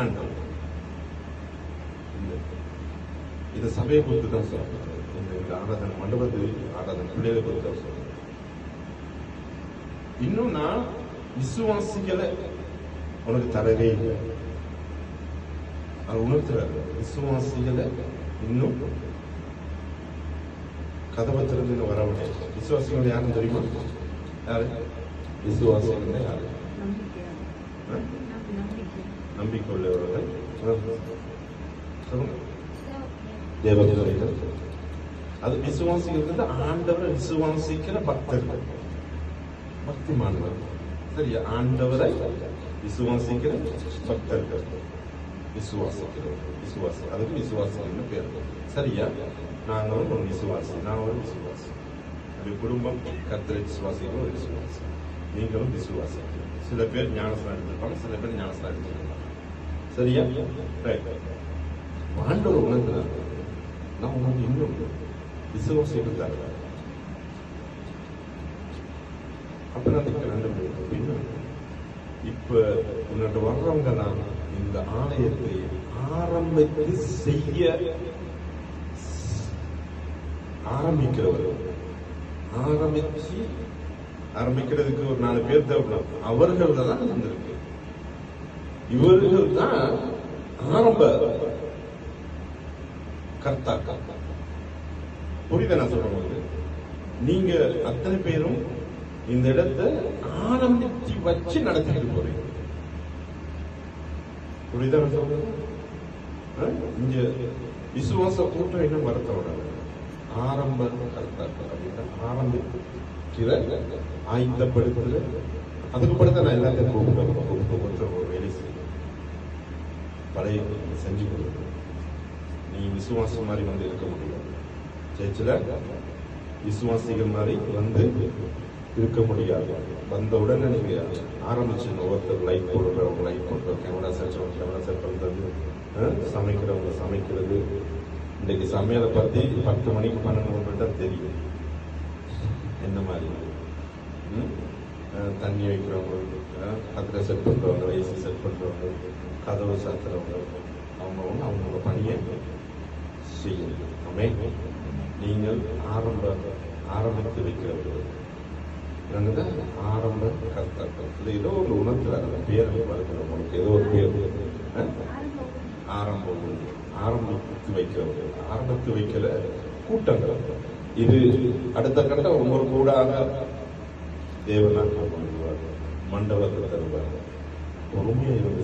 ஆண்டவர். இது சபையை குறித்து தான் சொல்றேன். இந்த ஆராதனை மண்டபத்தில் ஆராதனை பிள்ளைகளை குறித்து தான் சொல்றேன். இன்னும் நான் விசுவாசிகளை உனக்கு தரவே இல்லை. அது உணர்த்துறாரு. விசுவாசிகளை இன்னும் கதவை திறந்து வரவில்லை. விசுவாசிகள் யாரும் தெரியுமா? யாரு விசுவாசிகள்? யாரு? நம்பிக்கை உள்ளவர்கள், தேவதூதர்கள். அது விசுவாசிகள் ஆண்டவரை விசுவாசிக்கிற பக்தர்கள், பக்திமானவர்கள். சரியா? ஆண்டவரை விசுவாசிக்கிற பக்தர்கள், விசுவாசி, அதுக்கு விசுவாசிகள் பேர். சரியா? நாங்களும் ஒரு விசுவாசி, நான் ஒரு விசுவாசி. அது குடும்பம் கர்த்தரை விசுவாசிகள் ஒரு விசுவாசி. நீங்களும் விசுவாசி. சில பேர் ஞானஸ்தானம் எடுத்திருப்பாங்க, சில பேர் ஞானஸ்தானம் எடுத்திருப்பாங்க. சரியா? ஆண்டவர் உணர்ந்தார், நான் உங்களுக்கு இன்னும் விசுவாசிகள் தருவேன். இப்ப உன்னோட வர்றவங்க தான் இந்த ஆலயத்தை ஆரம்பித்து செய்ய ஆரம்பிக்கிறதுக்கு ஒரு 4 பேர் தேவைப்படும். அவர்கள் தான் இருந்திருக்கு. இவர்கள் தான் ஆரம்ப கர்த்தாக்கள். புரியுத நான் சொல்றது? நீங்க அத்தனை பேரும் இந்த இடத்தை ஆரம்பிச்சு வச்சு நடத்திட்டு போறீங்க. புரியுதா நான் சொல்றது? இங்க விசுவாச கூட்டம் என்ன வரத்தோட ஆரம்ப கர்த்தாக்கள் அப்படின்னா ஆரம்பிக்கிற ஆயத்தப்படுத்துற. அதுக்கு படுத்த நான் எல்லாத்தையும் கூப்பிட்டு ஒரு வேலை செய்யணும். பழைய செஞ்சு கொடுக்கணும். நீ விசுவாசம் மாதிரி வந்து இருக்க முடியாது. சேர்ச்சில் விசுவாசிகள் மாதிரி வந்து இருக்க முடியாது. வந்த உடனே நீங்க ஆரம்பிச்சு ஒவ்வொருத்தர் லைட் போடுறவங்க லைட் போடுறோம், கேமரா செட் பண்றது, சமைக்கிறவங்க சமைக்கிறது. இன்னைக்கு சமையலை பத்தி 10 மணிக்கு 12 மணிக்கு தான் தெரியும். என்ன மாதிரி தண்ணி வைக்கிறவங்க, கத்திரை செட் பண்றவங்க, ஏசி செட் பண்றவங்க, கதவு சாத்துறவங்க, அவங்களோட பணியை செய்யணும். நீங்கள் ஆரம்பித்து வைக்கிறவர்கள் ஆரம்ப கர்த்தாக்கள். இது ஏதோ ஒரு உணர்த்துறாங்க. பேர் உங்களுக்கு ஏதோ ஒரு பேர் ஆரம்பித்து வைக்கிறவர்கள், ஆரம்பித்து வைக்கிற கூட்டங்கள். இது அடுத்த கட்டம் ஒவ்வொரு கூடாக தேவனாக மண்டபத்தை தருவார். பொறுமையா இருந்து